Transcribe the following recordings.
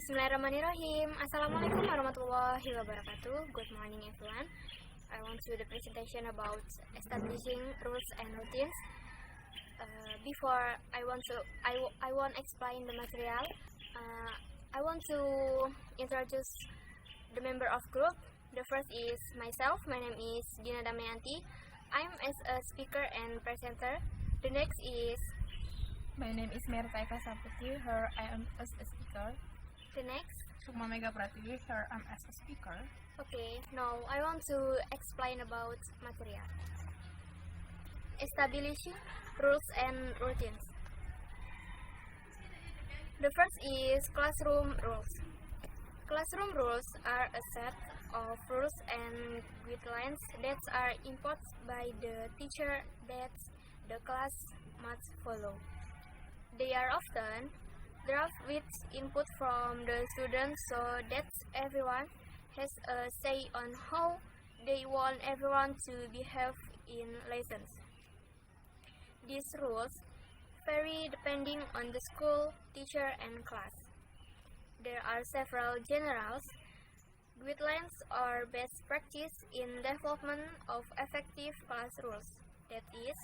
Bismillahirrahmanirrahim. Assalamualaikum warahmatullahi wabarakatuh. Good morning, everyone. I want to do the presentation about establishing rules and routines. Before I want explain the material. I want to introduce the member of group. The first is myself. My name is Dina Damayanti. I'm as a speaker and presenter. The next is my name is Merta Eka Saputri. Here I am as a speaker. the next. Sukma Pratiwi. Here I am as a speaker. Okay, now I want to explain about material. Establishing rules and routines. The first is classroom rules. Classroom rules are a set of rules and guidelines that are imposed by the teacher that the class must follow. They are often draft with input from the students so that everyone has a say on how they want everyone to behave in lessons. These rules vary depending on the school, teacher, and class. There are several general guidelines or best practice in development of effective class rules. That is,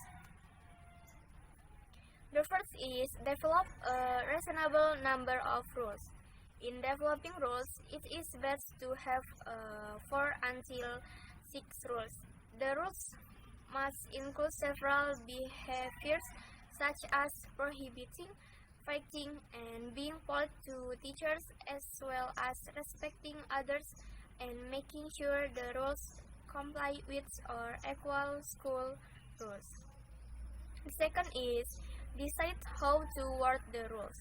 the first is develop a reasonable number of rules. In developing rules, it is best to have 4 until 6 rules. The rules must include several behaviors such as prohibiting, fighting, and being polite to teachers, as well as respecting others and making sure the rules comply with or equal school rules. The second is decide how to word the rules.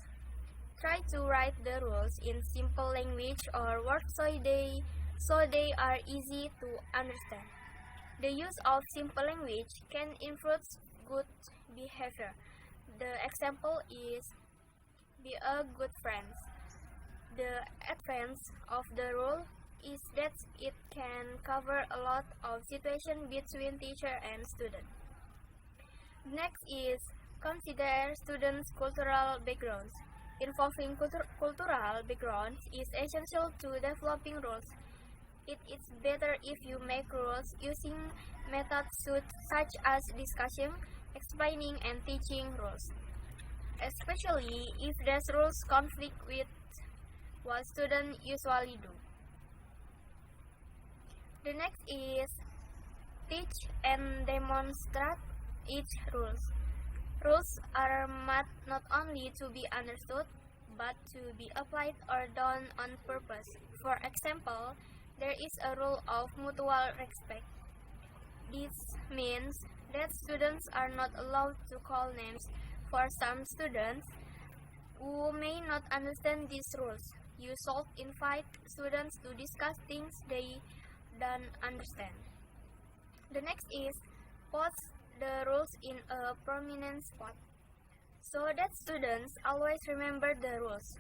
Try to write the rules in simple language or words so they are easy to understand. The use of simple language can influence good behavior. The example is be a good friend. The advantage of the rule is that it can cover a lot of situations between teacher and student. Next is consider students' cultural backgrounds. Involving cultural backgrounds is essential to developing rules. It is better if you make rules using methods such as discussion, explaining, and teaching rules, especially if these rules conflict with what students usually do. The next is teach and demonstrate each rules. Rules are meant not only to be understood, but to be applied or done on purpose. For example, there is a rule of mutual respect. This means that students are not allowed to call names. For some students who may not understand these rules, you should invite students to discuss things they don't understand. The next is post the rules in a prominent spot, so that students always remember the rules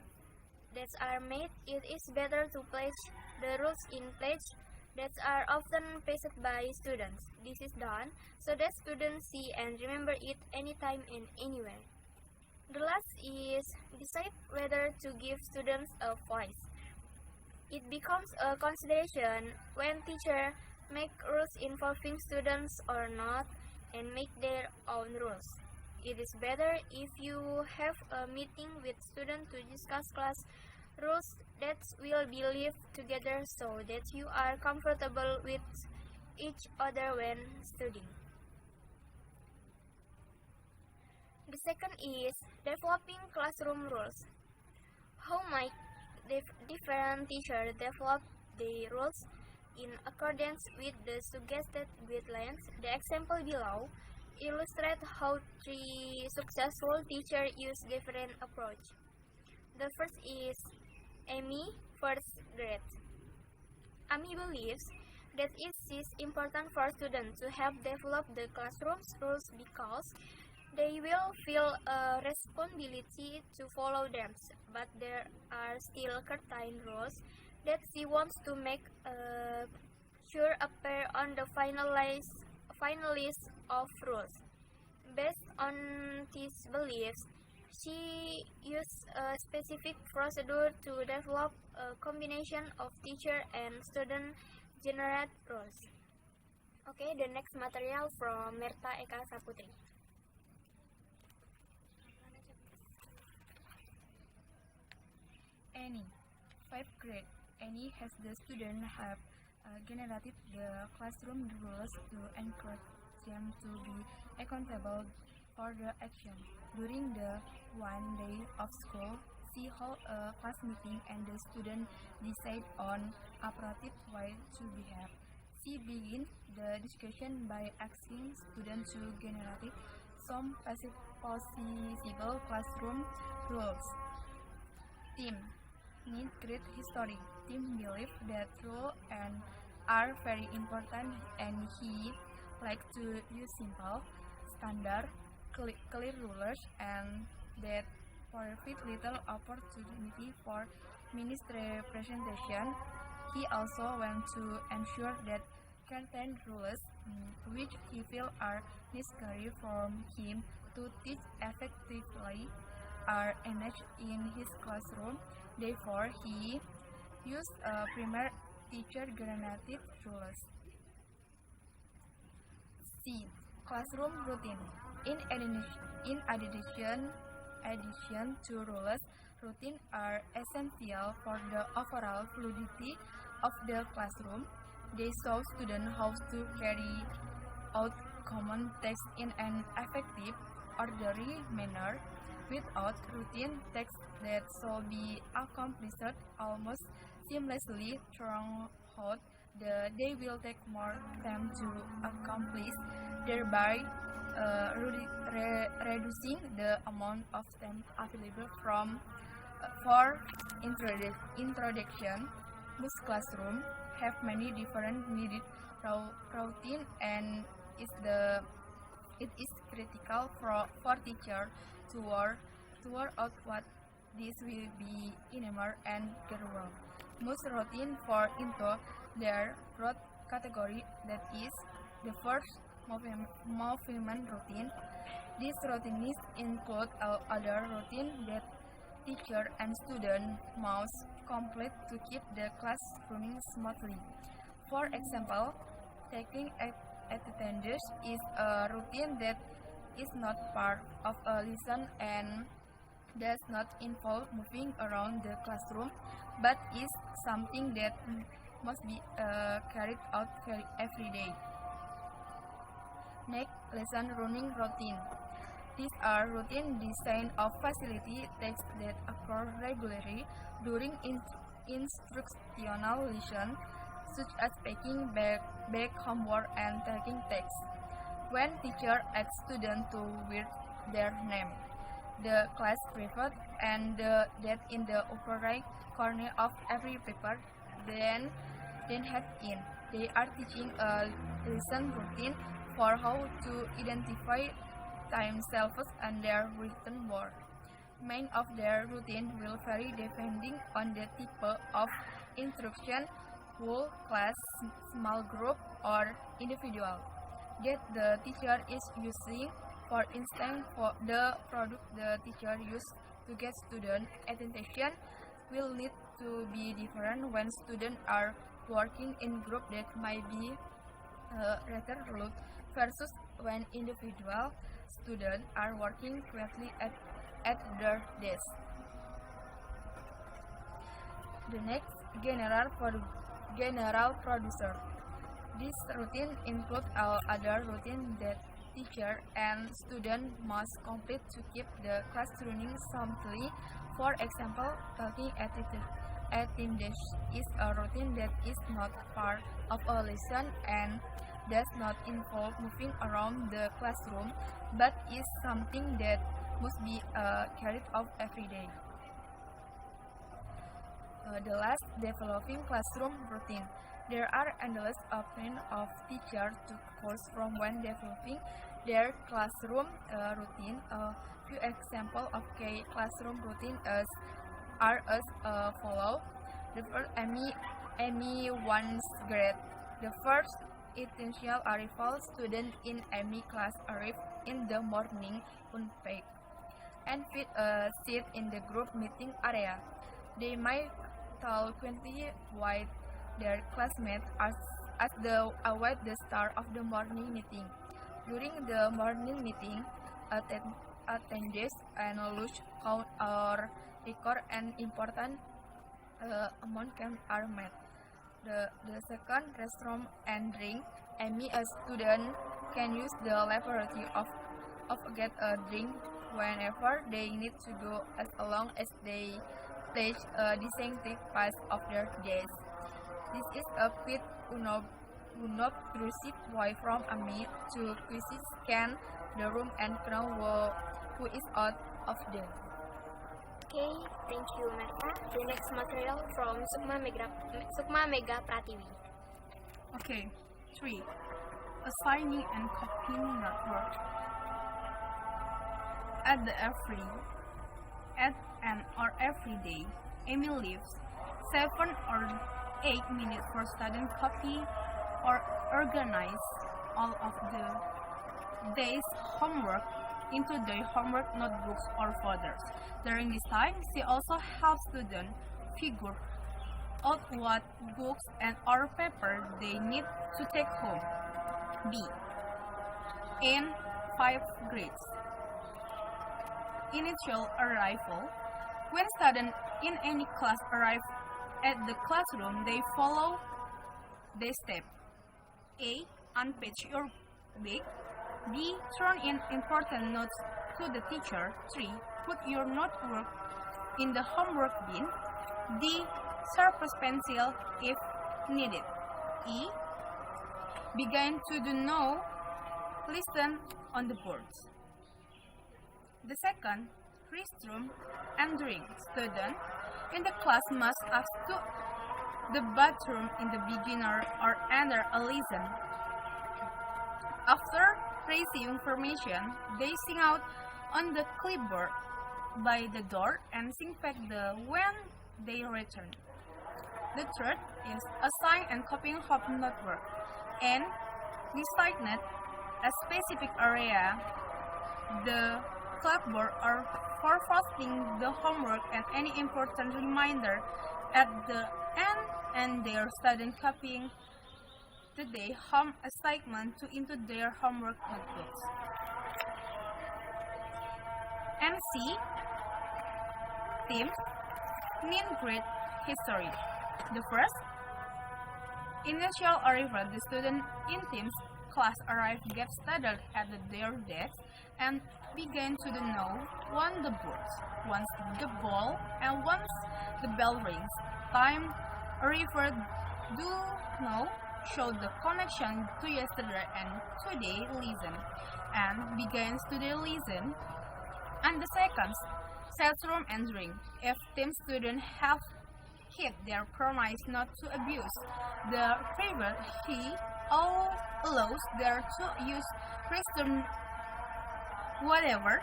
that are made. It is better to place the rules in places that are often passed by students. This is done so that students see and remember it anytime and anywhere. The last is decide whether to give students a voice. It becomes a consideration when teachers make rules involving students or not, and make their own rules. It is better if you have a meeting with students to discuss class rules that will be lived together so that you are comfortable with each other when studying. The second is developing classroom rules. How might different teachers develop the rules in accordance with the suggested guidelines? The example below illustrates how 3 successful teachers use different approaches. The first is Amy, first grade. Amy believes that it is important for students to have developed the classroom's rules because they will feel a responsibility to follow them, but there are still certain rules that she wants to make sure appear on the final list of rules. Based on these beliefs, she used a specific procedure to develop a combination of teacher and student generate roles. Okay, the next material from Merta Eka Saputri. Annie, 5th grade. Annie has the student have generated the classroom rules to encourage them to be accountable for the action. During the one day of school, she held a class meeting and the students decide on appropriate way to behave. She begins the discussion by asking students to generate some possible classroom rules. Team need great history. Tim believes that rules are very important and he likes to use simple, standard, clear rules and that provide little opportunity for misrepresentation. He also wants to ensure that certain rules, which he feels are necessary for him to teach effectively, are enacted in his classroom. Therefore, he used a primer teacher-generated rules. C. Classroom routine. In addition to rules, routines are essential for the overall fluidity of the classroom. They show students how to carry out common tasks in an effective, orderly manner. Without routine tasks that should be accomplished almost seamlessly throughout the day will take more time to accomplish, thereby reducing the amount of time available for introduction. Most classrooms have many different needed routine and it is critical for teachers to work out what this will be enumerate and gradual. Most routine fall into their broad category, that is, the first, movement routine. These routines include other routines that teacher and student must complete to keep the class running smoothly. For example, taking attendance is a routine that is not part of a lesson and does not involve moving around the classroom, but is something that must be carried out every day. Next, lesson running routine. These are routine design of facility tasks that occur regularly during instructional lessons, such as packing bag homework and taking tests. When teacher asks students to write their name, the class prefect and that in the upper right corner of every paper, then head in. They are teaching a lesson routine for how to identify themselves and their written word. Many of their routine will vary depending on the type of instruction, whole class, small group, or individual that the teacher is using. For instance, for the product the teacher used to get student attention will need to be different when students are working in group that might be rather loud versus when individual students are working quietly at their desk. The next, general producer. This routine includes all other routines that teacher and student must complete to keep the class running smoothly. For example, taking attendance is a routine that is not part of a lesson and does not involve moving around the classroom, but is something that must be carried out every day. The last, developing classroom routine. There are endless options of teachers to choose from when developing their classroom routine. A few examples of key classroom routine are as follow. The first, Amy 1st grade. The first essential arrival student in Amy class arrive in the morning unpacked. and fit a seat in the group meeting area. They might frequently avoid their classmates as they await the start of the morning meeting. During the morning meeting, attendees and lunch count or record an important amount are met. The second, restroom and drink. Any a student can use the laboratory of get a drink whenever they need to go, as long as they take a distinctive pass of their days. This is a bit unobtrusive way from a me to quickly scan the room and know who is out of there. Okay, thank you, Merta. The next material from Sukma Mega Pratiwi. Okay, 3. Assigning and copying network. At every day, Amy leaves 7 or 8 minutes for student copy or organize all of the day's homework into their homework notebooks or folders. During this time, she also helps students figure out what books and or paper they need to take home. B. In 5 grades. Initial arrival. When students in any class arrive at the classroom, they follow the step. A. Unpage your bag. B. Turn in important notes to the teacher. 3. Put your notebook in the homework bin. D. Sharpen pencil if needed. E. Begin to do no. Listen on the boards. The second, restroom and drink. Student in the class must ask to the bathroom in the beginner or enter a lesson. After receiving information, they sing out on the clipboard by the door and sing back when they return. The third is assign and copying home network and designated a specific area, the clipboard, or for posting the homework and any important reminder at the end, and their student copying the day home assignment into their homework notebooks. MC Teams mean grade history. The first, initial arrival. The student in teams class arrive, get started at their desks, and begin to know on the boards. Once the ball and once the bell rings, time arrival do know show the connection to yesterday and today lesson, and begins today lesson. And the second, set room and drink. If team students have hit their promise not to abuse the private, he allows them to use restroom whenever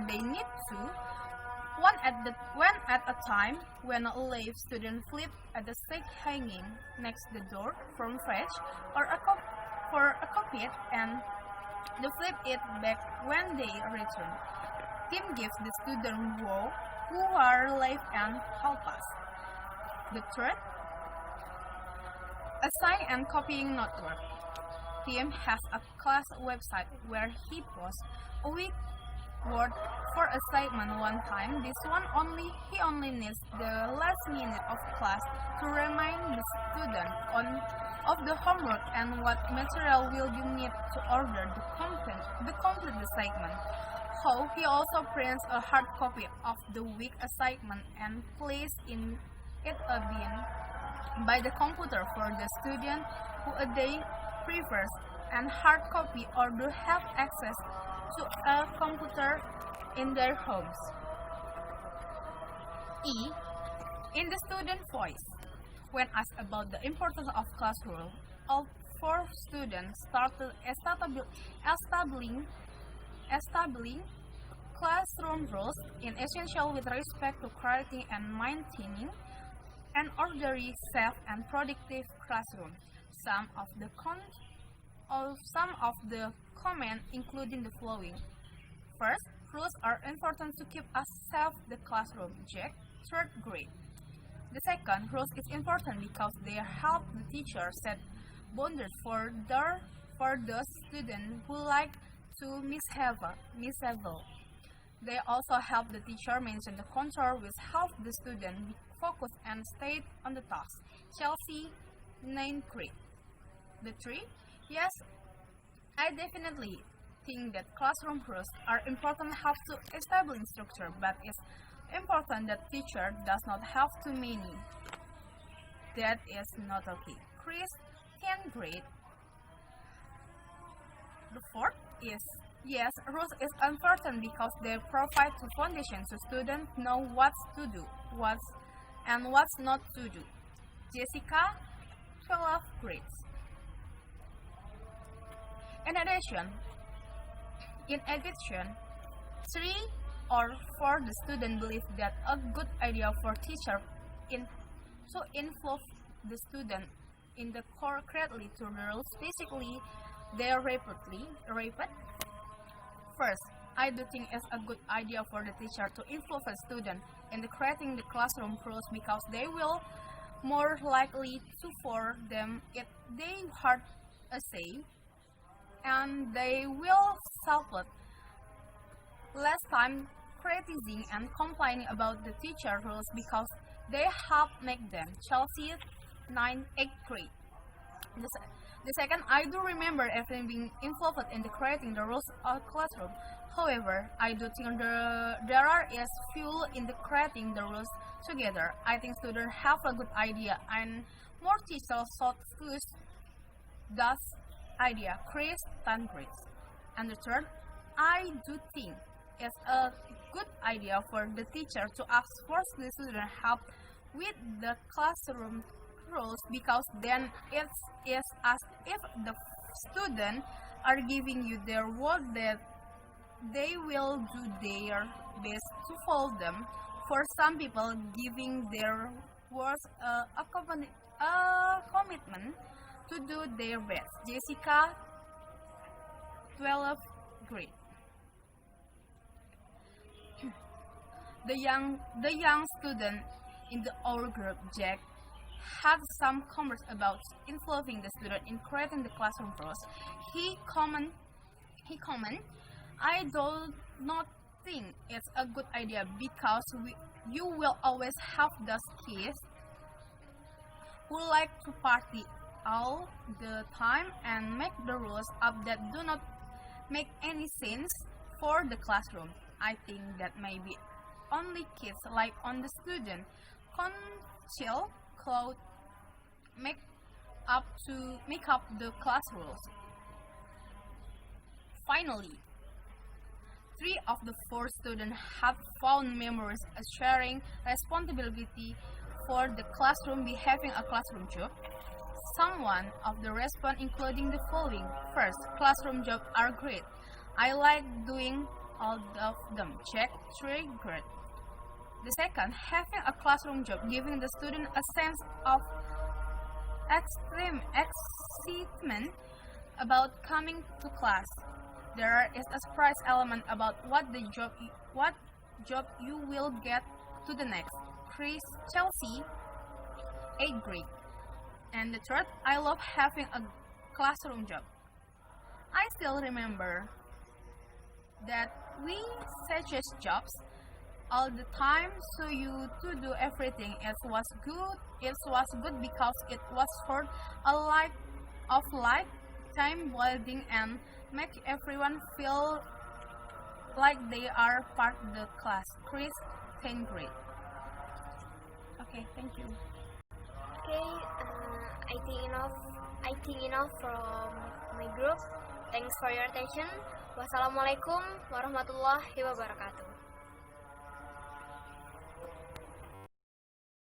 they need to. One at a time. When a leave student flip at the stick hanging next the door from fetch or a copy it, and they flip it back when they return. Team gives the student who are late and help us. The third, assign and copying network. Team has a class website where he posts a week word for assignment one time. This one he only needs the last minute of class to remind the student of the homework and what material will you need to order the complete assignment. So he also prints a hard copy of the week assignment and places in it a bin by the computer for the student who a day prefers and hard copy or do have access to a computer in their homes. E. In the student voice. When asked about the importance of classroom, all 4 students started establishing classroom rules in essential with respect to creating and maintaining an orderly, safe, and productive classroom. Some of the comments including the following. First, Rules are important to keep us safe the classroom. Jack, 3rd grade. The second, rules is important because they help the teacher set boundaries for those students who like to misbehave. They also help the teacher maintain the control, which helps the student be focused and stay on the task. Chelsea, 9th grade. The 3, yes, I definitely think that classroom rules are important help to establish structure, but it's important that teacher does not have too many. That is not okay. Chris, 10th grade. The 4th is, yes, rules is important because they provide the foundation so students know what to do, what's not to do. Jessica, 12th grade. In addition, 3 or 4 the student believe that a good idea for teacher to involve the student in the correctly to the rules. Basically, they repeat. First, I do think it's a good idea for the teacher to involve a student in the creating the classroom rules because they will more likely to for them if they heard a say, and they will suffer less time criticizing and complaining about the teacher rules because they help make them. Chelsea, 8th grade. The second, I do remember everything being involved in the creating the rules of classroom. However, I do think there is fuel in the creating the rules together. I think students have a good idea and more teachers should use that idea. Chris, 10th grade. And the third, I do think it's a good idea for the teacher to ask for the student help with the classroom rules because then it is as if the student are giving you their word that they will do their best to follow them. For some people, giving their words a commitment to do their best. Jessica, 12th grade. The young student in our group, Jack, had some comments about involving the student in creating the classroom rules. He comment, I do not think it's a good idea because you will always have those kids who like to party all the time and make the rules up that do not make any sense for the classroom. I think that maybe only kids like on the student chill cloud make up the class rules. Finally, 3 of the 4 students have found memories of sharing responsibility for the classroom be having a classroom job. Some of the response including the following. First, classroom jobs are great. I like doing all of them. Check, 3 grade. The second, having a classroom job giving the student a sense of extreme excitement about coming to class. There is a surprise element about what job you will get to the next. Chris, Chelsea, 8th grade. And the third, I love having a classroom job. I still remember that we suggest jobs all the time, so you to do everything. It was good because it was for a lifetime building and make everyone feel like they are part of the class. Chris, 10th grade. Okay, thank you. Okay, I think enough from my group. Thanks for your attention. Wassalamualaikum warahmatullahi wabarakatuh.